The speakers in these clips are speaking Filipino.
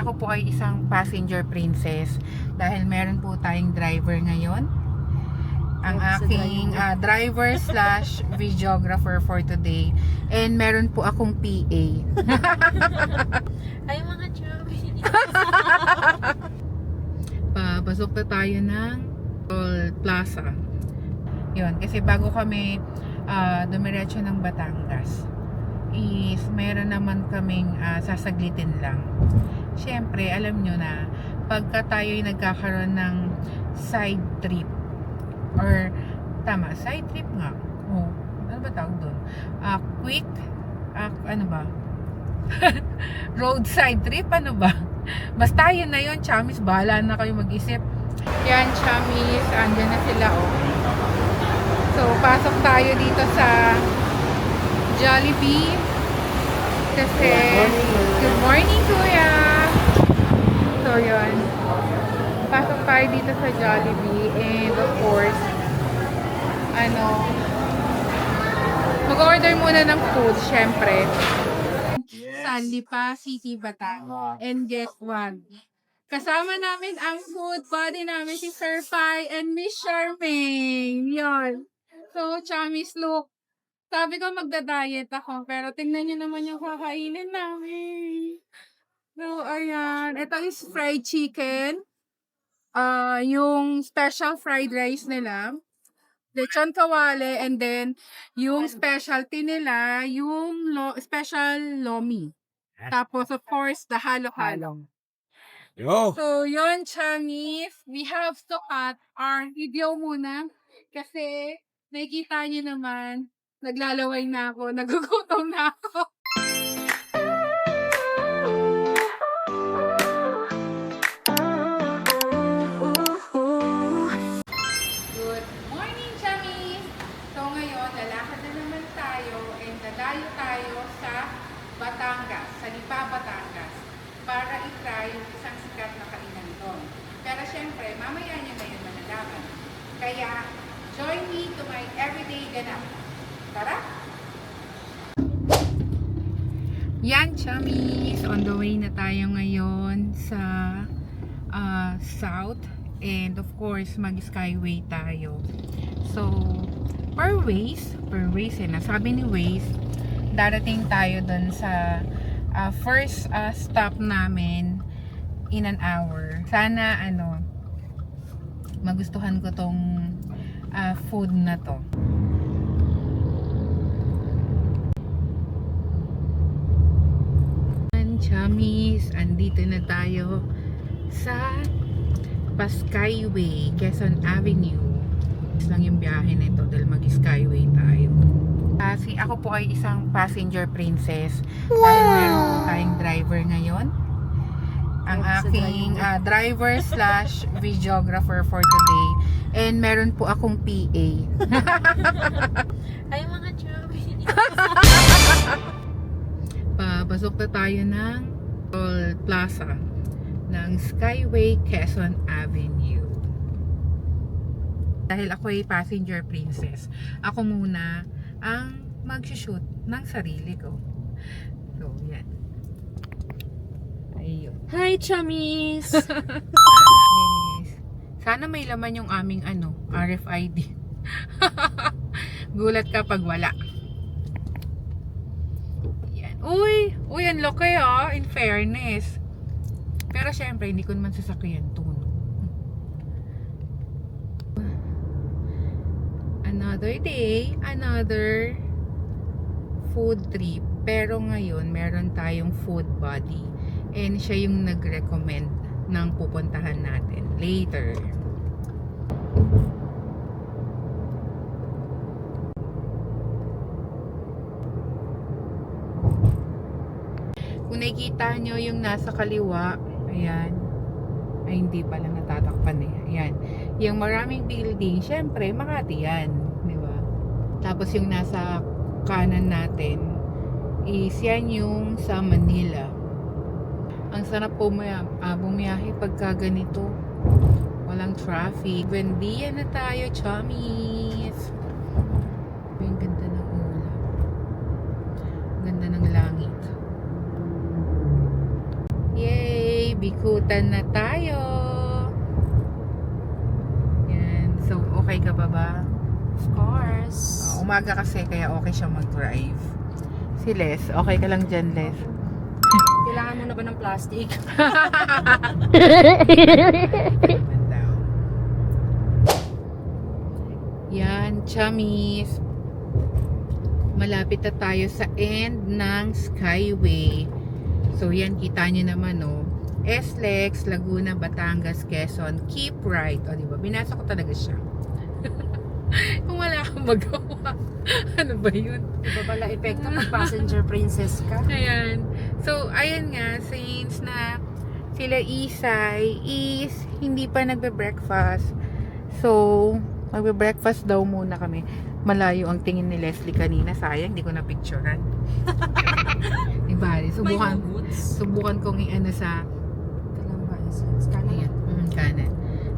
ako po ay isang passenger princess dahil meron po tayong driver ngayon. Ang aking driver slash videographer for today. And meron po akong PA. Ay, mga chubby. Papasok na tayo ng Toll Plaza. Yun, kasi bago kami dumiretso ng Batangas is meron naman kaming sasaglitin lang. Siyempre, alam nyo na pagka tayo'y nagkakaroon ng side trip or tama, side trip nga. Oh, ano ba tawag doon? Quick ano ba? Roadside trip, ano ba? Basta yun na yun, chamis, bahala na kayo mag-isip. Yan, chamis, andyan na sila, oh. So, pasok tayo dito sa Jollibee. Kasi, good morning, kuya! So, yun. Pasok tayo dito sa Jollibee. And, of course, mag-order muna ng food, syempre. Sa Lipa City, Batangas. And guess what? Kasama namin ang food buddy namin si Sir Pai and Miss Charmaine. Yun. So, chamis, look. Sabi ko magda-diet ako, pero tingnan niyo naman yung kakainin namin. So, ayan. Ito is fried chicken. Yung special fried rice nila. Lechon kawale, and then yung specialty nila, yung special lomi. Tapos, of course, the halo-halo. Yo! So, yun, chamis. We have to cut our video muna. Kasi, nakikita niyo naman, naglalaway na ako, nagugutom na ako. Good morning, chamis! So, ngayon, lalakad na naman tayo and dadayo tayo sa Batangas, sa Lipa, Batangas, para i-try yung isang sikat na kainan doon. Pero syempre, mamaya niya ngayon malalaman. Kaya, join me to my everyday ganap. Tara! Yan, chamis! On the way na tayo ngayon sa South. And of course, mag-skyway tayo. So, per ways sabi ni Waze, darating tayo dun sa first stop namin in an hour. Sana magustuhan ko tong food na to. Chamis, andito na tayo sa Skyway, Quezon Avenue. Lang yung biyahe nito dahil mag-skyway tayo. Kasi ako po ay isang passenger princess. Dahil meron po tayong driver ngayon. Ang aking driver slash videographer for today. And meron po akong PA. Ay, mga chubby. Papasok na tayo ng Toll Plaza ng Skyway, Quezon Avenue. Dahil ako ay passenger princess, ako muna ang mag-shoot ng sarili ko. So, yan. Ayun. Hi, chummies! Yes. Sana may laman yung aming RFID. Gulat ka pag wala. Yan. Uy, ang laki in fairness. Pero syempre, hindi ko naman sasakyan to. Another day, another food trip. Pero ngayon, meron tayong food buddy. And siya yung nag-recommend ng pupuntahan natin later. Kung nakikita nyo yung nasa kaliwa, ayan. Ay, hindi pala natatakpan eh. Ayan. Yung maraming building, syempre, Makati yan. Di ba? Tapos yung nasa kanan natin, is yan yung sa Manila. Ang sarap po bumiyahe pagka ganito. Walang traffic. Buendia na tayo, chummies. Yung ganda ng ulap. Ganda ng langit. Yay! Ikutan na tayo. Yan. So, okay ka pa ba? Of course. Umaga kasi, kaya okay siya mag-drive. Si Les, okay ka lang dyan, Les? Kailangan mo na ba ng plastic? Yan, chummies. Malapit na tayo sa end ng Skyway. So yan, kita nyo naman, no? SLEX, Laguna, Batangas, Quezon, keep right. O, diba? Binasa ko talaga siya. Kung wala kang magawa. Ano ba yun? Iba pala epekto pag passenger princess ka. Ayan. So, ayan nga, since na sila Isay is hindi pa nagbe-breakfast. So, magbe-breakfast daw muna kami. Malayo ang tingin ni Leslie kanina. Sayang, hindi ko na-picturean. Diba? Subukan kong i-ano sa Kanan. kanan.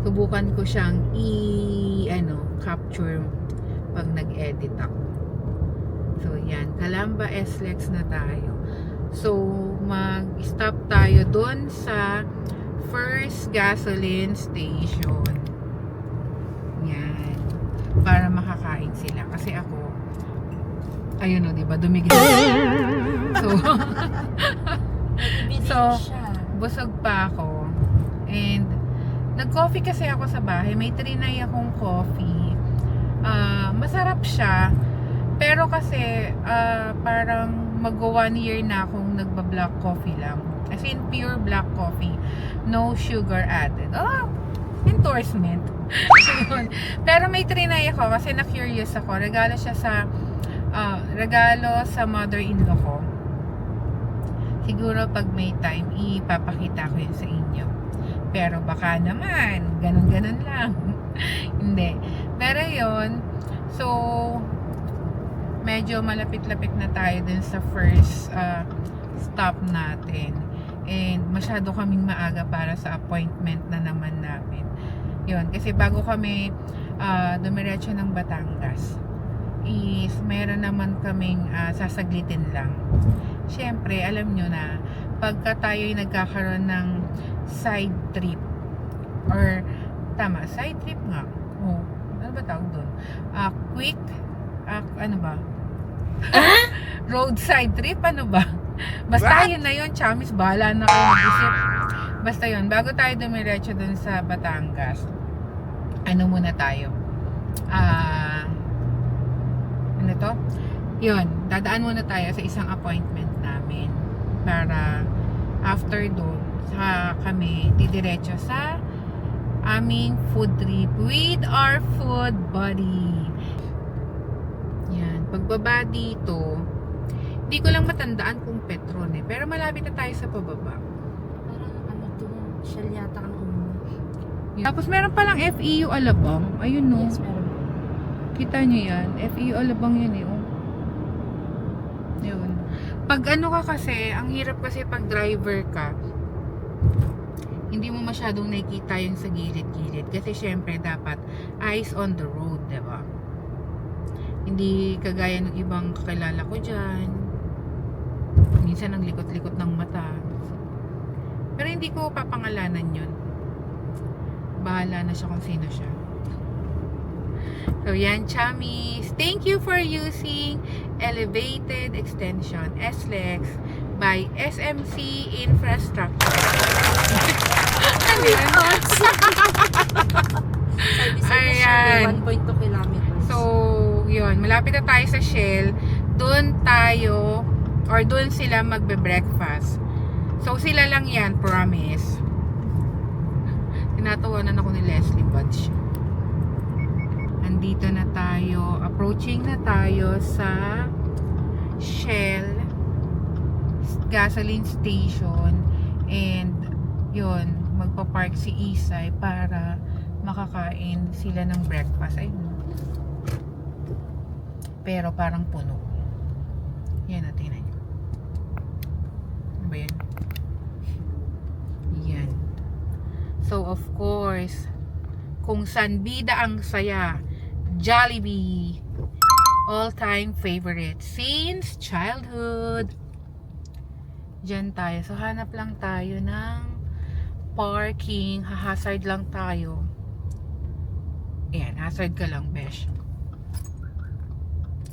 Subukan ko siyang capture pag nag-edit ako. So, yan. Calamba SLEX na tayo. So, mag-stop tayo dun sa first gasoline station. Yan. Para makakain sila. Kasi ako, ayun o, diba? Dumigil. So, busog pa ako. And, nag-coffee kasi ako sa bahay. May trinay akong coffee. Masarap siya. Pero kasi, parang mag-1 year na akong nagba-black coffee lang. As in, pure black coffee. No sugar added. Oh, endorsement. Pero may trinay ako kasi na-curious ako. Regalo siya regalo sa mother-in-law ko. Siguro pag may time, ipapakita ko yun sa inyo. Pero baka naman, ganun-ganun lang. Hindi. Pero yun, so, medyo malapit-lapit na tayo dun sa first stop natin. And masyado kaming maaga para sa appointment na naman namin. Yun, kasi bago kami dumiretso ng Batangas, is meron naman kaming sasaglitin lang. Siyempre, alam nyo na, pagka tayo'y nagkakaroon ng side trip, or tama, side trip nga. Oh, ano ba tawag doon? Quick, ano ba? Roadside trip, ano ba? Basta yun na yun, chamis, bahala na kayo mag-isip. Basta yun, bago tayo dumiretso dun sa Batangas, ano muna tayo? Ano to? Yun, dadaan muna tayo sa isang appointment namin para after doon, kami didiretso sa aming food trip with our food buddy. Yan, pagbaba dito, hindi ko lang matandaan kung Petron eh, pero malapit na tayo sa pababa. Parang ano to, Shell yata ang Tapos meron palang FEU Alabang. Ayun no. Yes, meron. Kita nyo yan. FEU Alabang yun eh. Oh. Yun. Pag ano ka kasi, ang hirap kasi pag driver ka, hindi mo masyadong nakikita yung sa gilid-gilid. Kasi syempre dapat eyes on the road, diba? Hindi kagaya ng ibang kakilala ko dyan. Minsan ang likot-likot ng mata. Pero hindi ko papangalanan yun. Bahala na siya kung sino siya. So yan, chummies. Thank you for using Elevated Extension SLEX by SMC Infrastructure. Ano yan? Ayan. 1.2 kilometers. So, yun. Malapit na tayo sa Shell. Doon tayo, or doon sila magbe-breakfast. So, sila lang yan, promise. Tinatawanan ako ni Leslie Budge. Andito na tayo. Approaching na tayo sa Shell gasoline station. And, yun, magpa-park si Isay para makakain sila ng breakfast. Ayun. Pero parang puno. Yan, natin na yun. Ano ba yan? Yan. So, of course, kung saan bida ang saya, Jollibee. All-time favorite since childhood. Diyan tayo. So, hanap lang tayo ng parking. Hahazard lang tayo. Ayan, hazard ka lang, besh.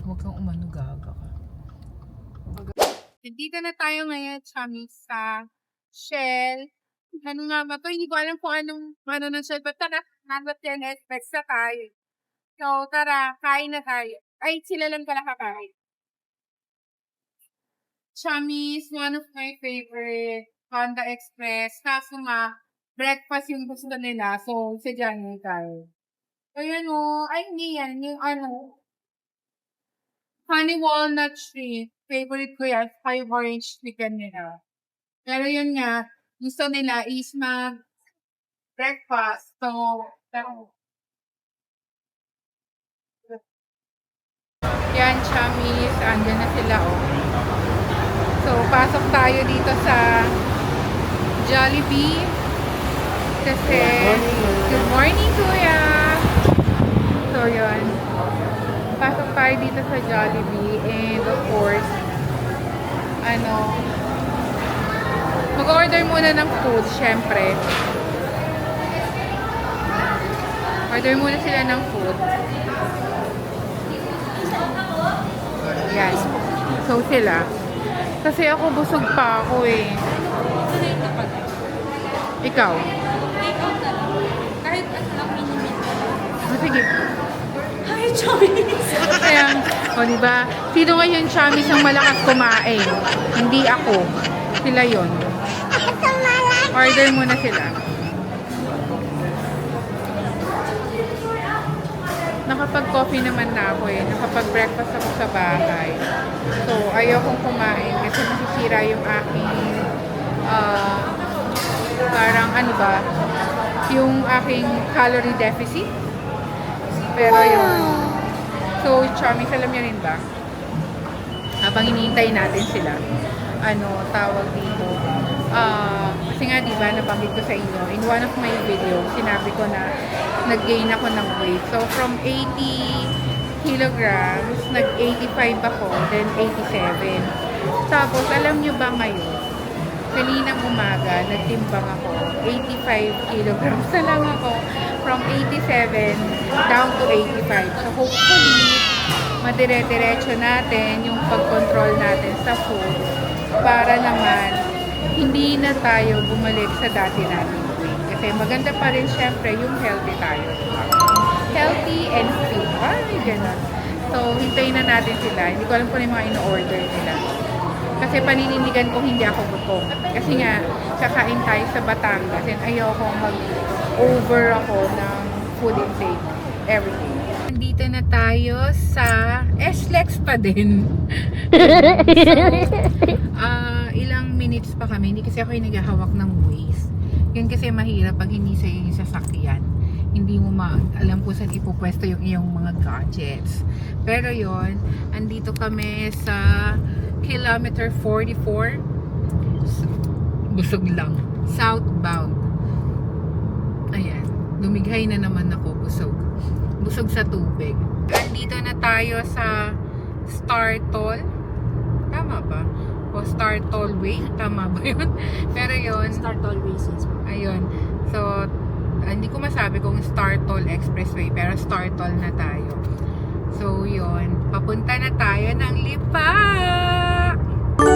Huwag kang umano, gaga ka. Nandito na tayo ngayon, chami, sa Shell. Ano nga ba to? Hindi ko alam kung anong ng Shell. But tara, nasa 10 express na tayo. So, tara, kain na tayo. Ay, sila lang pala kakain. Chami is one of my favorite. Panda Express. Kaso nga, breakfast yung gusto nila. So, sadya nyo tayo. Ayan o. Ay, hindi yan. Yung ano, honey walnut shrimp. Favorite ko yan. 5 orange chicken nila. Pero yun nga, gusto nila is mag-breakfast. So, yan, chummies. Andyan na sila, oh. So, pasok tayo dito sa Jollibee. Kasi, good morning, Kuya! So, yun. Pasok tayo dito sa Jollibee. And, of course, mag-order muna ng food, syempre. Order muna sila ng food. Yan. So, sila. Kasi ako busog pa ako eh. Ikaw? Kahit ano lang minimit. Sige. Hi, Chomis! Ayan. O, diba? Sino ngayon, Chamis, ang malakas kumain? Hindi ako. Sila yon. Order muna sila. Nakapag-coffee naman na ako eh. Nakapag-breakfast ako sa bahay. So, ayokong kumain kasi masisira yung aking parang ano ba, yung aking calorie deficit. Pero yun. So, Chamis, alam niyo rin ba? Habang hinihintay natin sila, tawag dito. Kasi nga, diba, nabanggit ko sa inyo, in one of my videos, sinabi ko na nag-gain ako ng weight. So, from 80 kilograms, nag-85 ako, then 87. Tapos, alam nyo ba ngayon, kaninang umaga, nagtimbang ako, 85 kilograms na lang ako, from 87 down to 85. So, hopefully, madire-diretso natin yung pag-control natin sa food para naman hindi na tayo bumalik sa dati natin weight. Kasi maganda pa rin syempre yung healthy tayo. Healthy and fit. Ay, ganun. So, hintayin na natin sila. Hindi ko alam kung ano yung mga ino-order nila. Kasi paninindigan ko hindi ako gutom. Kasi nga, kakain tayo sa Batangas and ayoko mag-over ako ng food intake every day. Nandito na tayo sa SLEX pa din. Ilang minutes pa kami. Hindi kasi ako yung naghahawak ng Waze. Yan kasi mahirap pag hindi sa yung sasakyan. Hindi mo alam kung saan ipupwesto yung iyong mga gadgets. Pero yon, andito kami sa kilometer 44. Busog lang. Southbound. Ayan. Lumighay na naman ako. Busog. Busog sa tubig. Andito na tayo sa Star Toll. Tama ba? O Star Tollway. Tama ba yun? Pero yun. Star Tollways. Ayun. So, hindi ko masabi kung Star Toll Expressway. Pero Star Toll na tayo. So, yun. Papunta na tayo ng Lipa! So,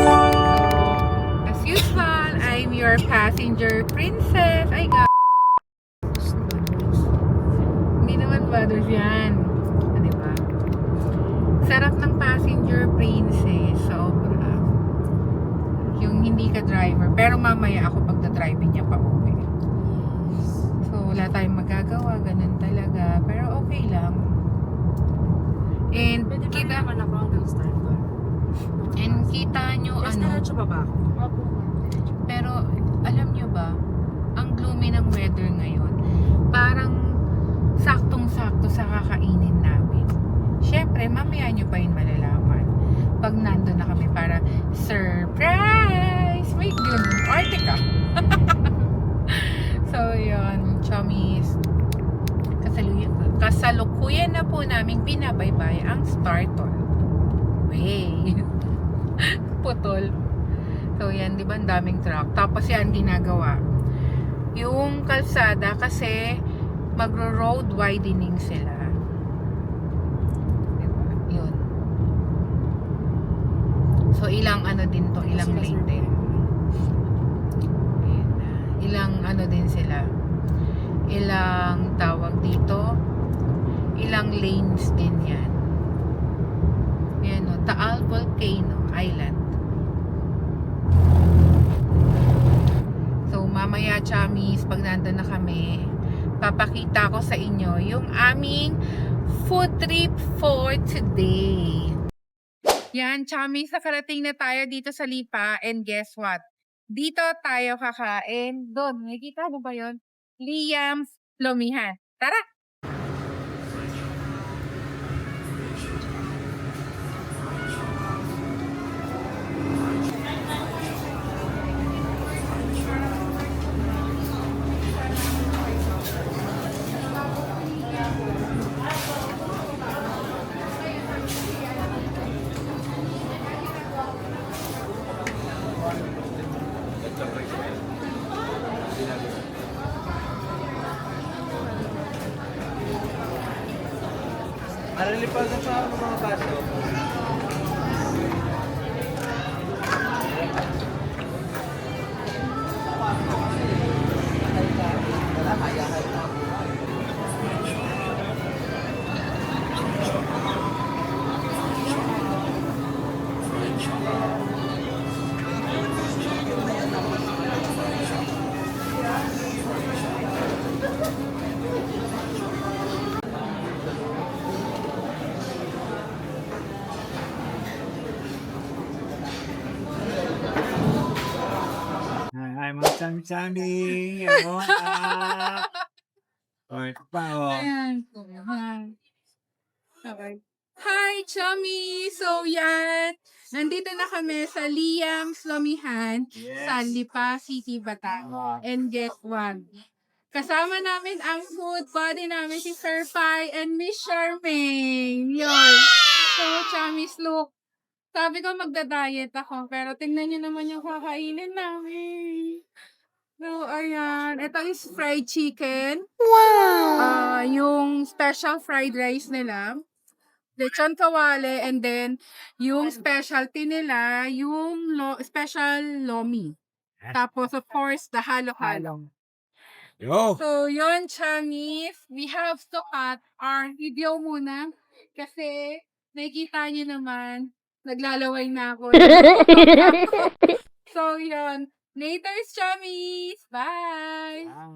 as usual, I'm your passenger princess. Ay, hindi naman brothers yan. Diba? Sarap ng passenger princess. Sobra. Yung hindi ka driver. Pero mamaya ako pagda-driving niya pa uwi. So, wala tayong magagawa. Ganun talaga. Pero okay lang. And Pwede kita naman ako hanggang Star Toll. And kita nyo Yes, diretso ba ba ako? pero alam nyo ba, ang gloomy ng weather ngayon, parang saktong-sakto sa kakainin namin. Syempre, mamaya nyo pa yun malalaman. Pag nandun na kami para, surprise! May ganun. Arte ka. So, yun, chummies. Kasalukuyan na po namin binabaybay ang Star Toll. Way. Putol. So, yan, di ba, ang daming truck. Tapos yan, ginagawa. kalsada kasi magro-road widening sila. Diba? Yun. So, ilang ano din to, ilang lane din. Ayan. Ilang ano din sila. Ilang tawag dito. Ilang lanes din yan. Ayan o, Taal Volcano Island. So, mamaya, chamis, pag nandun na kami, papakita ko sa inyo yung aming food trip for today. Yan, chamis, nakarating na tayo dito sa Lipa, and guess what? Dito tayo kakain. Doon, nakikita mo ba yun? Liam's Lomihan. Tara! Alilipas na sa mga baso. Ay, magsami-sami. Ako O, ito pa, o. Ayan. Okay. Hi, chummy! So, yan. Nandito na kami sa Liam's Lomihan, sa Lipa City, Batangas. And guess what? Kasama namin ang food buddy namin, si Sir Pai and Miss Charmaine. Yun. So, chummies, look. Sabi ko magda-diet ako, pero tingnan niyo naman yung kakainin namin. So, ayan. Ito is fried chicken. Wow! Yung special fried rice nila. Lechon kawale, and then yung specialty nila, yung special lomi. Tapos, of course, the halo-halo. Yo! So, yun, chamis. We have to cut our video muna. Kasi, nakikita niyo naman, naglalaway na ako. So, yun. Later, chamis. Bye! Ah.